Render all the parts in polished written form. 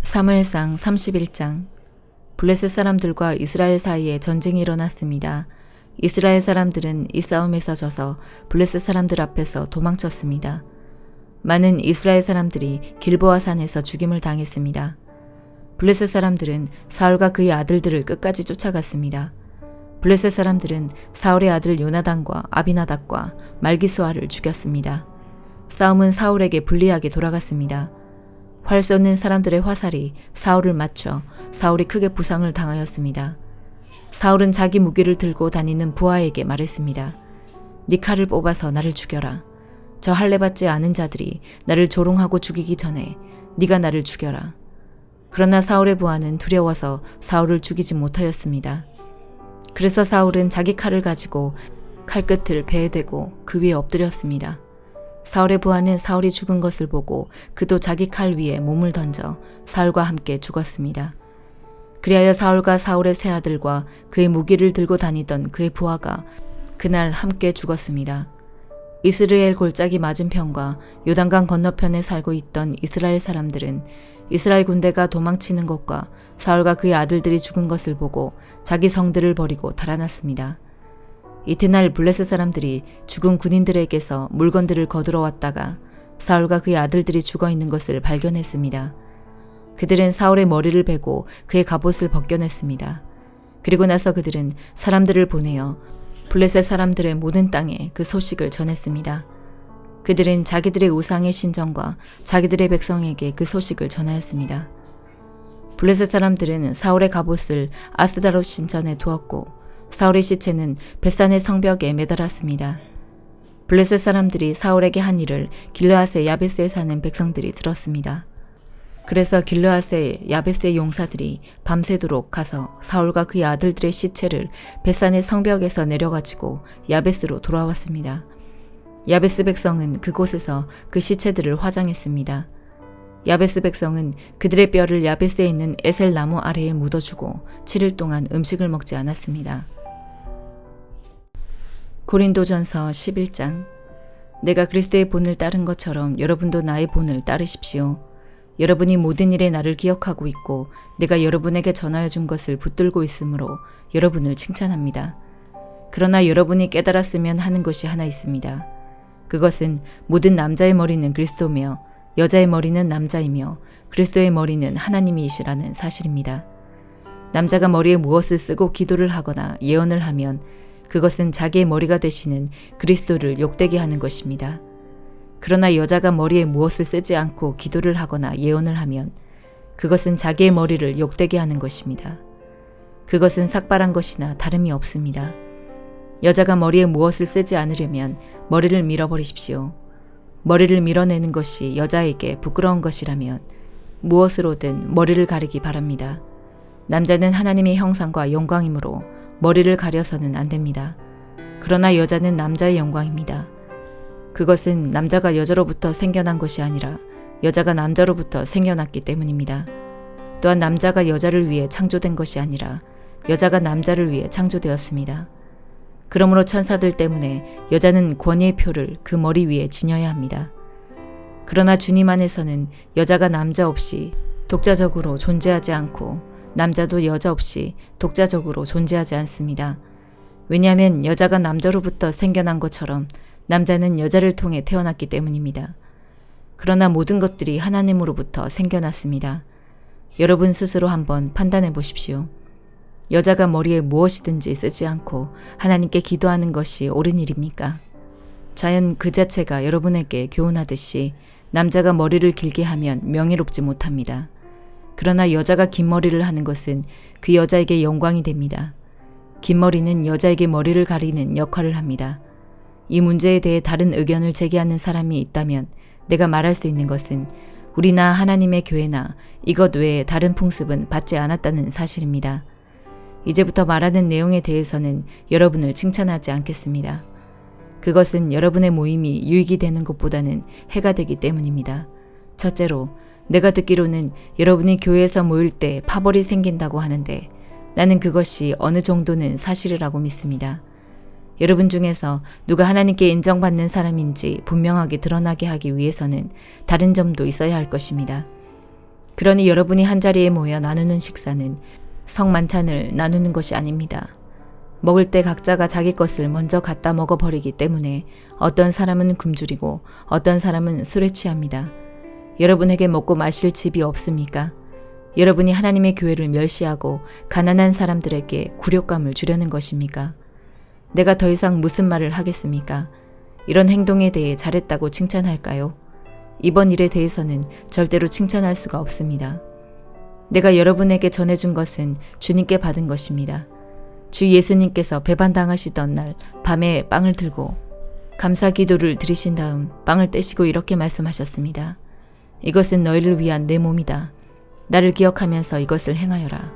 사무엘상 31장. 블레셋 사람들과 이스라엘 사이에 전쟁이 일어났습니다. 이스라엘 사람들은 이 싸움에서 져서 블레셋 사람들 앞에서 도망쳤습니다. 많은 이스라엘 사람들이 길보아 산에서 죽임을 당했습니다. 블레셋 사람들은 사울과 그의 아들들을 끝까지 쫓아갔습니다. 블레셋 사람들은 사울의 아들 요나단과 아비나답과 말기스와를 죽였습니다. 싸움은 사울에게 불리하게 돌아갔습니다. 활 쏘는 사람들의 화살이 사울을 맞춰 사울이 크게 부상을 당하였습니다. 사울은 자기 무기를 들고 다니는 부하에게 말했습니다. 네 칼을 뽑아서 나를 죽여라. 저 할례받지 않은 자들이 나를 조롱하고 죽이기 전에 네가 나를 죽여라. 그러나 사울의 부하는 두려워서 사울을 죽이지 못하였습니다. 그래서 사울은 자기 칼을 가지고 칼끝을 배에 대고 그 위에 엎드렸습니다. 사울의 부하는 사울이 죽은 것을 보고 그도 자기 칼 위에 몸을 던져 사울과 함께 죽었습니다. 그리하여 사울과 사울의 세 아들과 그의 무기를 들고 다니던 그의 부하가 그날 함께 죽었습니다. 이스라엘 골짜기 맞은편과 요단강 건너편에 살고 있던 이스라엘 사람들은 이스라엘 군대가 도망치는 것과 사울과 그의 아들들이 죽은 것을 보고 자기 성들을 버리고 달아났습니다. 이튿날 블레셋 사람들이 죽은 군인들에게서 물건들을 거두러 왔다가 사울과 그의 아들들이 죽어 있는 것을 발견했습니다. 그들은 사울의 머리를 베고 그의 갑옷을 벗겨냈습니다. 그리고 나서 그들은 사람들을 보내어 블레셋 사람들의 모든 땅에 그 소식을 전했습니다. 그들은 자기들의 우상의 신전과 자기들의 백성에게 그 소식을 전하였습니다. 블레셋 사람들은 사울의 갑옷을 아스다롯 신전에 두었고 사울의 시체는 벳산의 성벽에 매달았습니다. 블레셋 사람들이 사울에게 한 일을 길르앗의 야베스에 사는 백성들이 들었습니다. 그래서 길르앗의 야베스의 용사들이 밤새도록 가서 사울과 그의 아들들의 시체를 벳산의 성벽에서 내려가지고 야베스로 돌아왔습니다. 야베스 백성은 그곳에서 그 시체들을 화장했습니다. 야베스 백성은 그들의 뼈를 야베스에 있는 에셀 나무 아래에 묻어주고 7일 동안 음식을 먹지 않았습니다. 고린도전서 11장. 내가 그리스도의 본을 따른 것처럼 여러분도 나의 본을 따르십시오. 여러분이 모든 일에 나를 기억하고 있고 내가 여러분에게 전하여 준 것을 붙들고 있으므로 여러분을 칭찬합니다. 그러나 여러분이 깨달았으면 하는 것이 하나 있습니다. 그것은 모든 남자의 머리는 그리스도며 여자의 머리는 남자이며 그리스도의 머리는 하나님이시라는 사실입니다. 남자가 머리에 무엇을 쓰고 기도를 하거나 예언을 하면 그것은 자기의 머리가 되시는 그리스도를 욕되게 하는 것입니다. 그러나 여자가 머리에 무엇을 쓰지 않고 기도를 하거나 예언을 하면 그것은 자기의 머리를 욕되게 하는 것입니다. 그것은 삭발한 것이나 다름이 없습니다. 여자가 머리에 무엇을 쓰지 않으려면 머리를 밀어버리십시오. 머리를 밀어내는 것이 여자에게 부끄러운 것이라면 무엇으로든 머리를 가리기 바랍니다. 남자는 하나님의 형상과 영광이므로 머리를 가려서는 안 됩니다. 그러나 여자는 남자의 영광입니다. 그것은 남자가 여자로부터 생겨난 것이 아니라 여자가 남자로부터 생겨났기 때문입니다. 또한 남자가 여자를 위해 창조된 것이 아니라 여자가 남자를 위해 창조되었습니다. 그러므로 천사들 때문에 여자는 권위의 표를 그 머리 위에 지녀야 합니다. 그러나 주님 안에서는 여자가 남자 없이 독자적으로 존재하지 않고 남자도 여자 없이 독자적으로 존재하지 않습니다. 왜냐하면 여자가 남자로부터 생겨난 것처럼 남자는 여자를 통해 태어났기 때문입니다. 그러나 모든 것들이 하나님으로부터 생겨났습니다. 여러분 스스로 한번 판단해 보십시오. 여자가 머리에 무엇이든지 쓰지 않고 하나님께 기도하는 것이 옳은 일입니까? 자연 그 자체가 여러분에게 교훈하듯이 남자가 머리를 길게 하면 명예롭지 못합니다. 그러나 여자가 긴 머리를 하는 것은 그 여자에게 영광이 됩니다. 긴 머리는 여자에게 머리를 가리는 역할을 합니다. 이 문제에 대해 다른 의견을 제기하는 사람이 있다면 내가 말할 수 있는 것은 우리나 하나님의 교회나 이것 외에 다른 풍습은 받지 않았다는 사실입니다. 이제부터 말하는 내용에 대해서는 여러분을 칭찬하지 않겠습니다. 그것은 여러분의 모임이 유익이 되는 것보다는 해가 되기 때문입니다. 첫째로, 내가 듣기로는 여러분이 교회에서 모일 때 파벌이 생긴다고 하는데 나는 그것이 어느 정도는 사실이라고 믿습니다. 여러분 중에서 누가 하나님께 인정받는 사람인지 분명하게 드러나게 하기 위해서는 다른 점도 있어야 할 것입니다. 그러니 여러분이 한자리에 모여 나누는 식사는 성만찬을 나누는 것이 아닙니다. 먹을 때 각자가 자기 것을 먼저 갖다 먹어버리기 때문에 어떤 사람은 굶주리고 어떤 사람은 술에 취합니다. 여러분에게 먹고 마실 집이 없습니까? 여러분이 하나님의 교회를 멸시하고 가난한 사람들에게 굴욕감을 주려는 것입니까? 내가 더 이상 무슨 말을 하겠습니까? 이런 행동에 대해 잘했다고 칭찬할까요? 이번 일에 대해서는 절대로 칭찬할 수가 없습니다. 내가 여러분에게 전해준 것은 주님께 받은 것입니다. 주 예수님께서 배반당하시던 날 밤에 빵을 들고 감사 기도를 드리신 다음 빵을 떼시고 이렇게 말씀하셨습니다. 이것은 너희를 위한 내 몸이다. 나를 기억하면서 이것을 행하여라.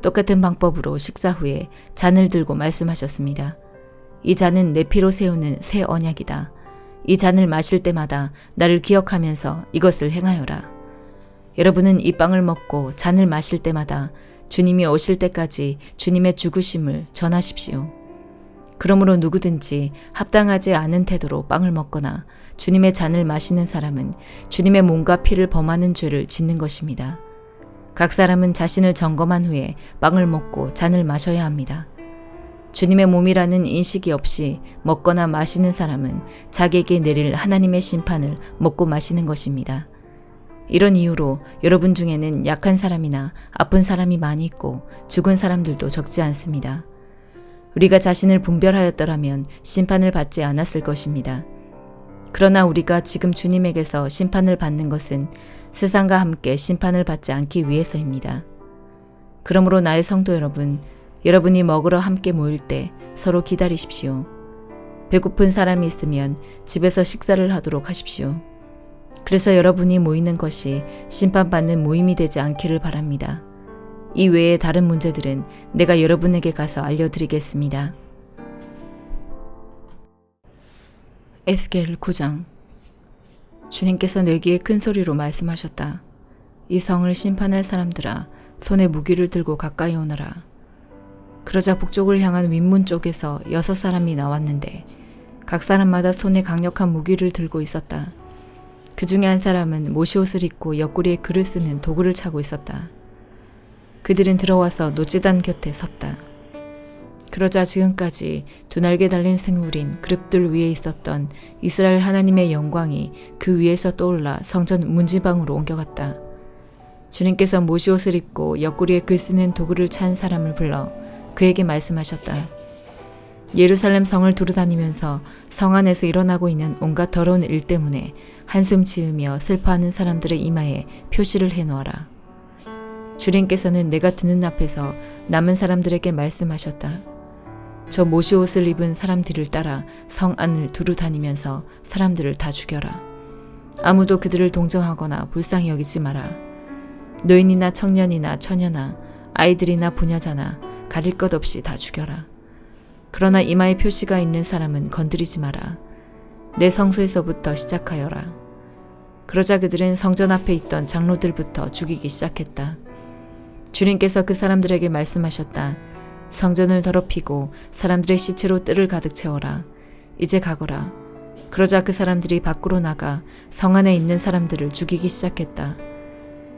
똑같은 방법으로 식사 후에 잔을 들고 말씀하셨습니다. 이 잔은 내 피로 세우는 새 언약이다. 이 잔을 마실 때마다 나를 기억하면서 이것을 행하여라. 여러분은 이 빵을 먹고 잔을 마실 때마다 주님이 오실 때까지 주님의 죽으심을 전하십시오. 그러므로 누구든지 합당하지 않은 태도로 빵을 먹거나 주님의 잔을 마시는 사람은 주님의 몸과 피를 범하는 죄를 짓는 것입니다. 각 사람은 자신을 점검한 후에 빵을 먹고 잔을 마셔야 합니다. 주님의 몸이라는 인식이 없이 먹거나 마시는 사람은 자기에게 내릴 하나님의 심판을 먹고 마시는 것입니다. 이런 이유로 여러분 중에는 약한 사람이나 아픈 사람이 많이 있고 죽은 사람들도 적지 않습니다. 우리가 자신을 분별하였더라면 심판을 받지 않았을 것입니다. 그러나 우리가 지금 주님에게서 심판을 받는 것은 세상과 함께 심판을 받지 않기 위해서입니다. 그러므로 나의 성도 여러분, 여러분이 먹으러 함께 모일 때 서로 기다리십시오. 배고픈 사람이 있으면 집에서 식사를 하도록 하십시오. 그래서 여러분이 모이는 것이 심판받는 모임이 되지 않기를 바랍니다. 이 외에 다른 문제들은 내가 여러분에게 가서 알려드리겠습니다. 에스겔 9장. 주님께서 내게 큰 소리로 말씀하셨다. 이 성을 심판할 사람들아, 손에 무기를 들고 가까이 오너라. 그러자 북쪽을 향한 윗문 쪽에서 6사람이 나왔는데 각 사람마다 손에 강력한 무기를 들고 있었다. 그 중에 한 사람은 모시옷을 입고 옆구리에 글을 쓰는 도구를 차고 있었다. 그들은 들어와서 노제단 곁에 섰다. 그러자 지금까지 두 날개 달린 생물인 그룹들 위에 있었던 이스라엘 하나님의 영광이 그 위에서 떠올라 성전 문지방으로 옮겨갔다. 주님께서 모시옷을 입고 옆구리에 글 쓰는 도구를 찬 사람을 불러 그에게 말씀하셨다. 예루살렘 성을 두루다니면서 성 안에서 일어나고 있는 온갖 더러운 일 때문에 한숨 지으며 슬퍼하는 사람들의 이마에 표시를 해놓아라. 주님께서는 내가 듣는 앞에서 남은 사람들에게 말씀하셨다. 저 모시옷을 입은 사람들을 따라 성 안을 두루다니면서 사람들을 다 죽여라. 아무도 그들을 동정하거나 불쌍히 여기지 마라. 노인이나 청년이나 처녀나 아이들이나 부녀자나 가릴 것 없이 다 죽여라. 그러나 이마에 표시가 있는 사람은 건드리지 마라. 내 성소에서부터 시작하여라. 그러자 그들은 성전 앞에 있던 장로들부터 죽이기 시작했다. 주님께서 그 사람들에게 말씀하셨다. 성전을 더럽히고 사람들의 시체로 뜰을 가득 채워라. 이제 가거라. 그러자 그 사람들이 밖으로 나가 성 안에 있는 사람들을 죽이기 시작했다.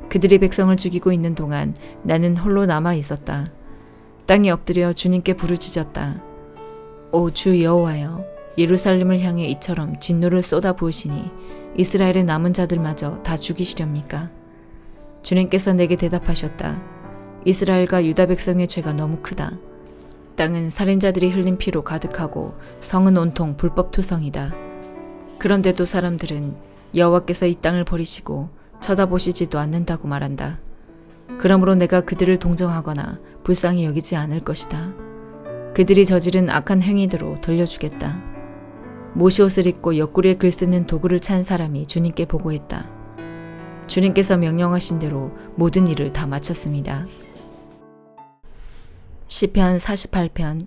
그들이 백성을 죽이고 있는 동안 나는 홀로 남아 있었다. 땅에 엎드려 주님께 부르짖었다. 오 주 여호와여, 예루살렘을 향해 이처럼 진노를 쏟아 부으시니 이스라엘의 남은 자들마저 다 죽이시렵니까? 주님께서 내게 대답하셨다. 이스라엘과 유다 백성의 죄가 너무 크다. 땅은 살인자들이 흘린 피로 가득하고 성은 온통 불법 투성이다. 그런데도 사람들은 여호와께서 이 땅을 버리시고 쳐다보시지도 않는다고 말한다. 그러므로 내가 그들을 동정하거나 불쌍히 여기지 않을 것이다. 그들이 저지른 악한 행위대로 돌려주겠다. 모시옷을 입고 옆구리에 글 쓰는 도구를 찬 사람이 주님께 보고했다. 주님께서 명령하신 대로 모든 일을 다 마쳤습니다. 시편 48편.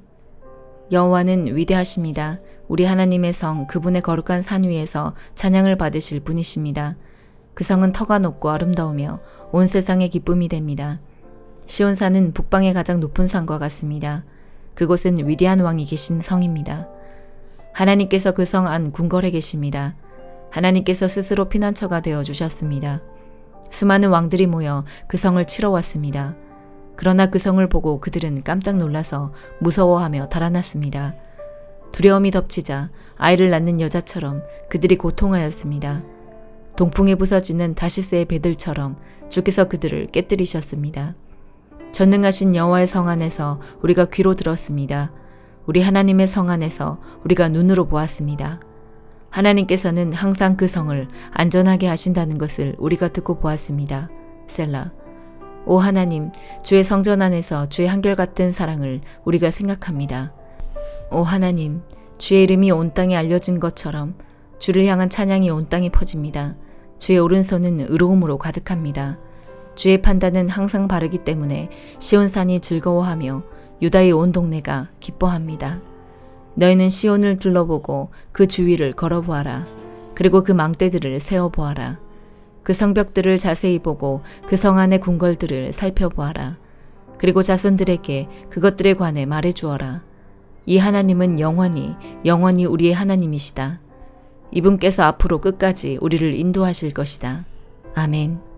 여호와는 위대하십니다. 우리 하나님의 성 그분의 거룩한 산 위에서 찬양을 받으실 분이십니다. 그 성은 터가 높고 아름다우며 온 세상의 기쁨이 됩니다. 시온산은 북방의 가장 높은 산과 같습니다. 그곳은 위대한 왕이 계신 성입니다. 하나님께서 그 성 안 궁궐에 계십니다. 하나님께서 스스로 피난처가 되어 주셨습니다. 수많은 왕들이 모여 그 성을 치러 왔습니다. 그러나 그 성을 보고 그들은 깜짝 놀라서 무서워하며 달아났습니다. 두려움이 덮치자 아이를 낳는 여자처럼 그들이 고통하였습니다. 동풍에 부서지는 다시스의 배들처럼 주께서 그들을 깨뜨리셨습니다. 전능하신 여호와의 성 안에서 우리가 귀로 들었습니다. 우리 하나님의 성 안에서 우리가 눈으로 보았습니다. 하나님께서는 항상 그 성을 안전하게 하신다는 것을 우리가 듣고 보았습니다. 셀라. 오 하나님, 주의 성전 안에서 주의 한결같은 사랑을 우리가 생각합니다. 오 하나님, 주의 이름이 온 땅에 알려진 것처럼 주를 향한 찬양이 온 땅에 퍼집니다. 주의 오른손은 의로움으로 가득합니다. 주의 판단은 항상 바르기 때문에 시온산이 즐거워하며 유다의 온 동네가 기뻐합니다. 너희는 시온을 둘러보고 그 주위를 걸어보아라. 그리고 그 망대들을 세어보아라. 그 성벽들을 자세히 보고 그 성 안의 궁궐들을 살펴보아라. 그리고 자손들에게 그것들에 관해 말해주어라. 이 하나님은 영원히 우리의 하나님이시다. 이분께서 앞으로 끝까지 우리를 인도하실 것이다. 아멘.